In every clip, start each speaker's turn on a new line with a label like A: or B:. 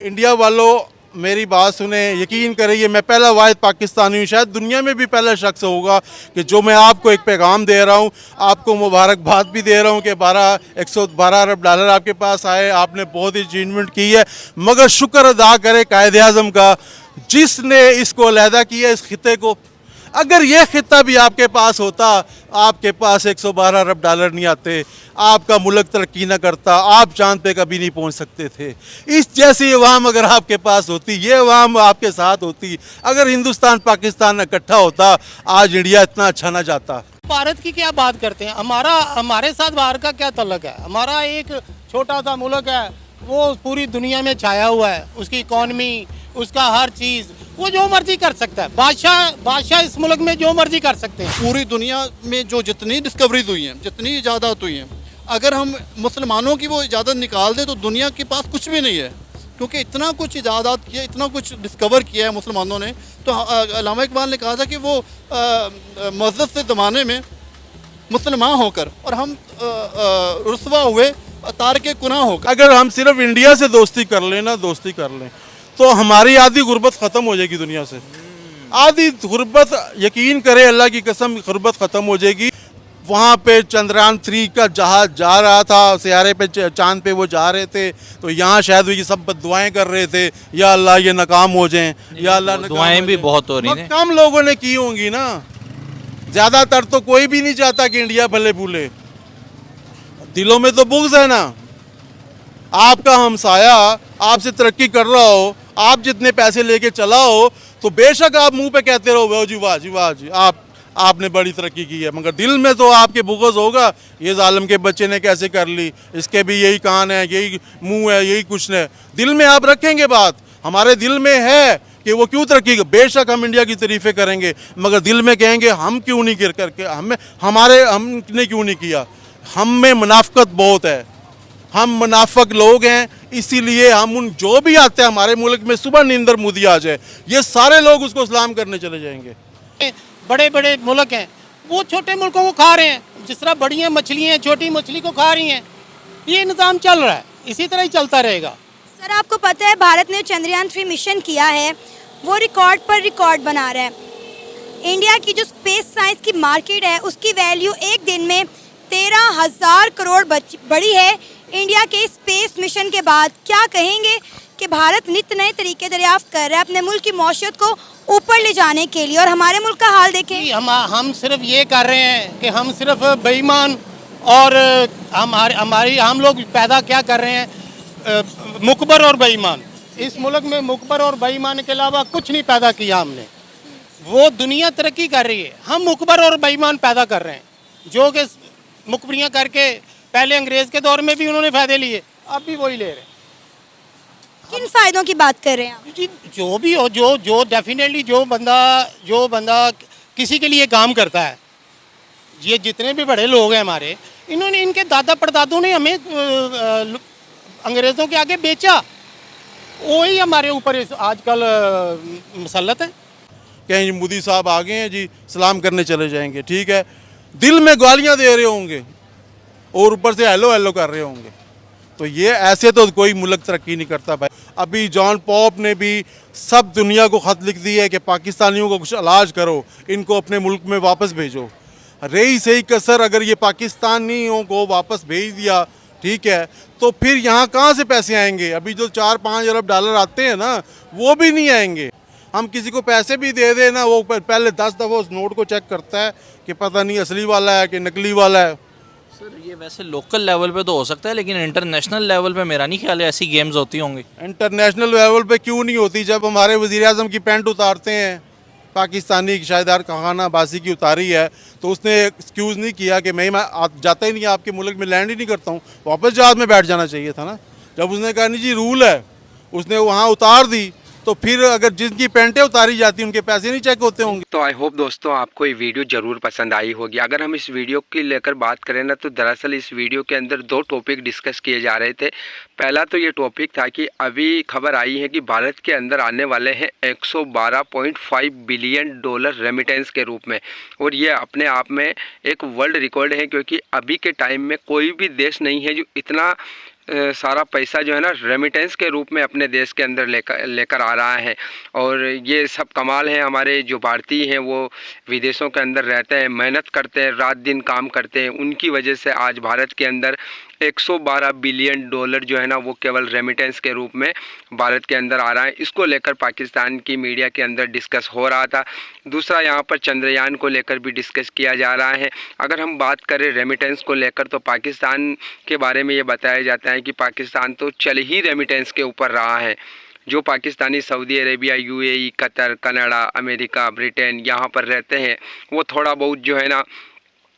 A: India वालों मेरी बात सुने, यकीन करिए मैं पहला वाहिद पाकिस्तानी हूँ, शायद दुनिया में भी पहला शख्स होगा कि जो मैं आपको एक पैगाम दे रहा हूँ, आपको मुबारकबाद भी दे रहा हूँ कि 112 अरब डॉलर आपके पास आए। आपने बहुत ही अचीवमेंट की है, मगर शुक्र अदा करें कायद-ए-आज़म का जिसने इसको अलहदा किया, इस खिते को। अगर ये खिता भी आपके पास होता, आपके पास 112 अरब डॉलर नहीं आते, आपका मुल्क तरक्की ना करता, आप चांद पे कभी नहीं पहुंच सकते थे। इस जैसी अवाम अगर आपके पास होती, ये अवाम आपके साथ होती, अगर हिंदुस्तान पाकिस्तान इकट्ठा होता, आज इंडिया इतना अच्छा ना जाता।
B: भारत की क्या बात करते हैं, हमारे साथ बाहर का क्या ताल्लुक है। हमारा एक छोटा सा मुल्क है, वो पूरी दुनिया में छाया हुआ है, उसकी इकॉनमी, उसका हर चीज़, वो जो मर्जी कर सकता है। बादशाह इस मुल्क में जो मर्जी कर सकते हैं।
C: पूरी दुनिया में जो जितनी डिस्कवरीज हुई हैं, जितनी इजादात हुई हैं, अगर हम मुसलमानों की वो इजाज़त निकाल दें तो दुनिया के पास कुछ भी नहीं है, क्योंकि इतना कुछ इजादात किया, इतना कुछ डिस्कवर किया है मुसलमानों ने। तो अल्लामा इकबाल ने कहा था कि वो मज़हब से ज़माने में मुसलमान होकर और हम रुसवा हुए तारके गुनाह होकर।
A: अगर हम सिर्फ इंडिया से दोस्ती कर लें ना, दोस्ती कर लें, तो हमारी आधी गुर्बत ख़त्म हो जाएगी दुनिया से। आधी गुर्बत, यकीन करें अल्लाह की कसम, गुर्बत ख़त्म हो जाएगी। वहाँ पे चंद्रयान 3 का जहाज जा रहा था, सियारे पे, चांद पे वो जा रहे थे, तो यहाँ शायद ये सब दुआएं कर रहे थे, या अल्लाह ये नाकाम हो जाएं, या अल्लाह
D: दुआएं भी बहुत हो रही हैं।
A: कम लोगों ने की होंगी ना, ज़्यादातर तो कोई भी नहीं चाहता कि इंडिया भले भूले। दिलों में तो बुग़्ज़ है ना। आपका हमसाया आपसे तरक्की कर रहा हो, आप जितने पैसे लेके चला हो, तो बेशक आप मुंह पे कहते रहो वाह जी वाह जी वाह जी, आपने बड़ी तरक्की की है, मगर दिल में तो आपके बुग़्ज़ होगा, ये जालिम के बच्चे ने कैसे कर ली, इसके भी यही कान है, यही मुंह है, यही कुछ है। दिल में आप रखेंगे बात, हमारे दिल में है कि वो क्यों तरक्की, बेशक हम इंडिया की तारीफ़ें करेंगे, मगर दिल में कहेंगे हम क्यों नहीं गिर करके, हमने क्यों नहीं किया। हम में मुनाफ़क़त बहुत है, हम मुनाफिक लोग हैं, इसीलिए हम उन जो भी आते हैं हमारे मुल्क में, सुबह नींदर मोदी आ जाए, ये सारे लोग उसको सलाम करने चले जाएंगे।
B: बड़े बड़े मुल्क हैं, वो छोटे मुल्कों को खा रहे हैं, जिस तरह बड़ी मछलियाँ छोटी मछली को खा रही हैं। ये निज़ाम चल रहा है, इसी तरह ही चलता रहेगा।
E: सर, आपको पता है भारत ने चंद्रयान 3 मिशन किया है, वो रिकॉर्ड पर रिकॉर्ड बना रहा है। इंडिया की जो स्पेस साइंस की मार्केट है, उसकी वैल्यू एक दिन में 13,000 करोड़ बढ़ी है। इंडिया के स्पेस मिशन के बाद क्या कहेंगे कि भारत नित नए तरीके दरियाफ्त कर रहा है अपने मुल्क की मौशियत को ऊपर ले जाने के लिए, और हमारे मुल्क का हाल देखें।
B: हम सिर्फ ये कर रहे हैं कि हम सिर्फ बेईमान, और हम लोग पैदा क्या कर रहे हैं, मुकबर और बेईमान। इस मुल्क में मुकबर और बेईमान के अलावा कुछ नहीं पैदा किया हमने। वो दुनिया तरक्की कर रही है, हम मुकबर और बेईमान पैदा कर रहे हैं, जो कि मुकबरियाँ करके पहले अंग्रेज के दौर में भी उन्होंने फायदे लिए, अब भी वही ले रहे हैं।
E: किन फायदों की बात कर रहे हैं आप?
B: जी, जो भी हो, जो डेफिनेटली जो बंदा किसी के लिए काम करता है, ये जितने भी बड़े लोग हैं हमारे, इन्होंने, इनके दादा परदादों ने हमें अंग्रेज़ों के आगे बेचा, वही हमारे ऊपर आजकल मुसल्लत है।
A: कहीं मोदी साहब आ गए हैं जी, सलाम करने चले जाएंगे, ठीक है, दिल में गालियाँ दे रहे होंगे और ऊपर से हेलो हेलो कर रहे होंगे, तो ये ऐसे तो कोई मुल्क तरक्की नहीं करता भाई। अभी जॉन पॉप ने भी सब दुनिया को ख़त लिख दिया है कि पाकिस्तानियों को कुछ इलाज करो, इनको अपने मुल्क में वापस भेजो। रही सही कसर, अगर ये पाकिस्तानियों को वापस भेज दिया, ठीक है, तो फिर यहाँ कहाँ से पैसे आएंगे। अभी जो 4-5 अरब डॉलर आते हैं ना, वो भी नहीं आएंगे। हम किसी को पैसे भी दे दें ना, वो पहले 10 दफ़ा उस नोट को चेक करता है कि पता नहीं असली वाला है कि नकली वाला है।
D: सर, ये वैसे लोकल लेवल पे तो हो सकता है, लेकिन इंटरनेशनल लेवल पे मेरा नहीं ख्याल है ऐसी गेम्स होती होंगी।
A: इंटरनेशनल लेवल पे क्यों नहीं होती? जब हमारे वज़ीर आज़म की पैंट उतारते हैं, पाकिस्तानी शायदार खाना बासी की उतारी है, तो उसने एक्सक्यूज़ नहीं किया कि मैं जाता ही नहीं, आपके मुल्क में लैंड ही नहीं करता हूँ, वापस जहाज़ में बैठ जाना चाहिए था ना। जब उसने कहा नहीं जी रूल है, उसने वहाँ उतार दी, तो फिर अगर जिनकी पेंटें उतारी जाती उनके पैसे नहीं चेक होते होंगे।
F: तो आई होप दोस्तों आपको ये वीडियो ज़रूर पसंद आई होगी। अगर हम इस वीडियो की लेकर बात करें ना, तो दरअसल इस वीडियो के अंदर 2 टॉपिक डिस्कस किए जा रहे थे। पहला तो ये टॉपिक था कि अभी खबर आई है कि भारत के अंदर आने वाले हैं 112.5 बिलियन डॉलर रेमिटेंस के रूप में, और ये अपने आप में एक वर्ल्ड रिकॉर्ड है, क्योंकि अभी के टाइम में कोई भी देश नहीं है जो इतना सारा पैसा जो है ना रेमिटेंस के रूप में अपने देश के अंदर लेकर आ रहा है। और ये सब कमाल है, हमारे जो भारतीय हैं वो विदेशों के अंदर रहते हैं, मेहनत करते हैं, रात दिन काम करते हैं, उनकी वजह से आज भारत के अंदर 112 बिलियन डॉलर जो है ना वो केवल रेमिटेंस के रूप में भारत के अंदर आ रहा है। इसको लेकर पाकिस्तान की मीडिया के अंदर डिस्कस हो रहा था। दूसरा यहाँ पर चंद्रयान को लेकर भी डिस्कस किया जा रहा है। अगर हम बात करें रेमिटेंस को लेकर तो पाकिस्तान के बारे में ये बताया जाता है कि पाकिस्तान तो चल ही रेमिटेंस के ऊपर रहा है। जो Pakistani Saudi Arabia, UAE, Qatar, Canada, America, Britain यहाँ पर रहते हैं वो थोड़ा बहुत जो है ना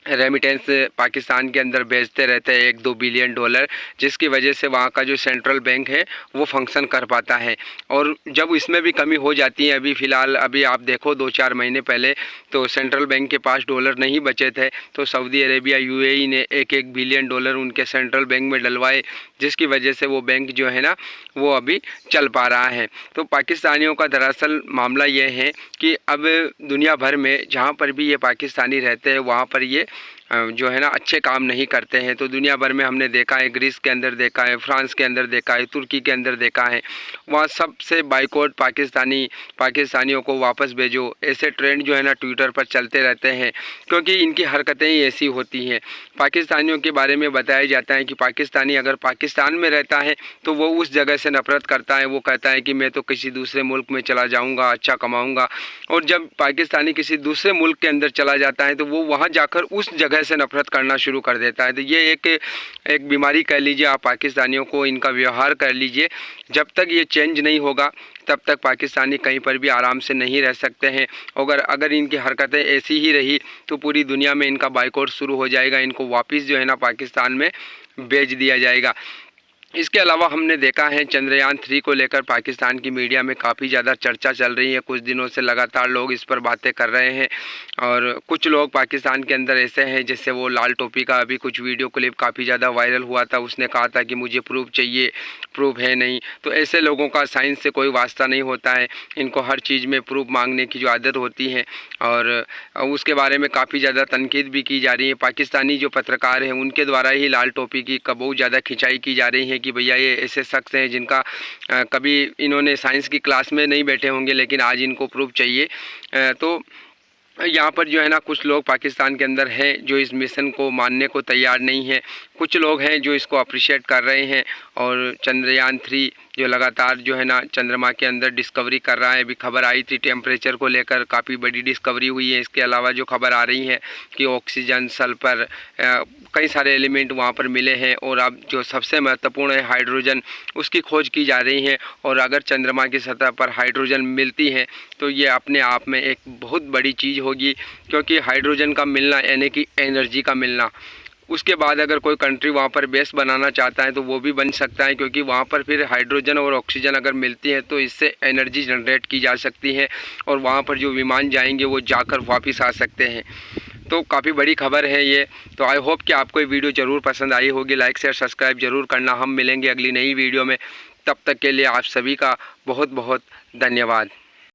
F: रेमिटेंस पाकिस्तान के अंदर भेजते रहते हैं 1-2 बिलियन डॉलर, जिसकी वजह से वहाँ का जो सेंट्रल बैंक है वो फंक्शन कर पाता है। और जब इसमें भी कमी हो जाती है, अभी फ़िलहाल अभी आप देखो 2-4 महीने पहले तो सेंट्रल बैंक के पास डॉलर नहीं बचे थे तो सऊदी अरेबिया, यूएई ने 1-1 बिलियन डॉलर उनके सेंट्रल बैंक में डलवाए, जिसकी वजह से वो बैंक जो है ना वो अभी चल पा रहा है। तो पाकिस्तानियों का दरअसल मामला ये है कि अब दुनिया भर में जहाँ पर भी ये पाकिस्तानी रहते हैं वहाँ पर ये जो है ना अच्छे काम नहीं करते हैं। तो दुनिया भर में हमने देखा है, ग्रीस के अंदर देखा है, फ्रांस के अंदर देखा है, तुर्की के अंदर देखा है, वहाँ सबसे बाइकआउट पाकिस्तानियों को वापस भेजो, ऐसे ट्रेंड जो है ना ट्विटर पर चलते रहते हैं क्योंकि इनकी हरकतें ही ऐसी होती हैं। पाकिस्तानियों के बारे में बताया जाता है कि पाकिस्तानी अगर पाकिस्तान में रहता है तो वो उस जगह से नफरत करता है, वो कहता है कि मैं तो किसी दूसरे मुल्क में चला जाऊँगा, अच्छा कमाऊँगा। और जब पाकिस्तानी किसी दूसरे मुल्क के अंदर चला जाता है तो वो वहाँ जाकर उस जगह से नफरत करना शुरू कर देता है। तो ये एक बीमारी कह लीजिए आप पाकिस्तानियों को, इनका व्यवहार कर लीजिए। जब तक ये चेंज नहीं होगा तब तक पाकिस्तानी कहीं पर भी आराम से नहीं रह सकते हैं। अगर इनकी हरकतें ऐसी ही रही तो पूरी दुनिया में इनका बाइकआउट शुरू हो जाएगा, इनको वापस जो है ना पाकिस्तान में भेज दिया जाएगा। इसके अलावा हमने देखा है चंद्रयान 3 को लेकर पाकिस्तान की मीडिया में काफ़ी ज़्यादा चर्चा चल रही है। कुछ दिनों से लगातार लोग इस पर बातें कर रहे हैं और कुछ लोग पाकिस्तान के अंदर ऐसे हैं, जैसे वो लाल टोपी का अभी कुछ वीडियो क्लिप काफ़ी ज़्यादा वायरल हुआ था, उसने कहा था कि मुझे प्रूफ चाहिए, प्रूफ है नहीं। तो ऐसे लोगों का साइंस से कोई वास्ता नहीं होता है, इनको हर चीज़ में प्रूफ मांगने की जो आदत होती है और उसके बारे में काफ़ी ज़्यादा तनकीद भी की जा रही है। पाकिस्तानी जो पत्रकार हैं उनके द्वारा ही लाल टोपी की बहुत ज़्यादा खिंचाई की जा रही है कि भैया ये ऐसे शख्स हैं जिनका कभी इन्होंने साइंस की क्लास में नहीं बैठे होंगे लेकिन आज इनको प्रूफ चाहिए। तो यहाँ पर जो है ना कुछ लोग पाकिस्तान के अंदर हैं जो इस मिशन को मानने को तैयार नहीं है, कुछ लोग हैं जो इसको अप्रिशिएट कर रहे हैं। और चंद्रयान 3 जो लगातार जो है ना चंद्रमा के अंदर डिस्कवरी कर रहा है, अभी खबर आई थी टेम्परेचर को लेकर काफ़ी बड़ी डिस्कवरी हुई है। इसके अलावा जो खबर आ रही है कि ऑक्सीजन, सल्फर, कई सारे एलिमेंट वहाँ पर मिले हैं और अब जो सबसे महत्वपूर्ण है हाइड्रोजन, उसकी खोज की जा रही है। और अगर चंद्रमा की सतह पर हाइड्रोजन मिलती है तो ये अपने आप में एक बहुत बड़ी चीज़ होगी, क्योंकि हाइड्रोजन का मिलना यानी कि एनर्जी का मिलना, उसके बाद अगर कोई कंट्री वहाँ पर बेस बनाना चाहता है तो वो भी बन सकता है, क्योंकि वहाँ पर फिर हाइड्रोजन और ऑक्सीजन अगर मिलती है तो इससे एनर्जी जनरेट की जा सकती है और वहाँ पर जो विमान जाएंगे वो जाकर वापस आ सकते हैं। तो काफ़ी बड़ी खबर है ये। तो आई होप कि आपको ये वीडियो ज़रूर पसंद आई होगी। लाइक शेयर सब्सक्राइब ज़रूर करना। हम मिलेंगे अगली नई वीडियो में, तब तक के लिए आप सभी का बहुत बहुत धन्यवाद।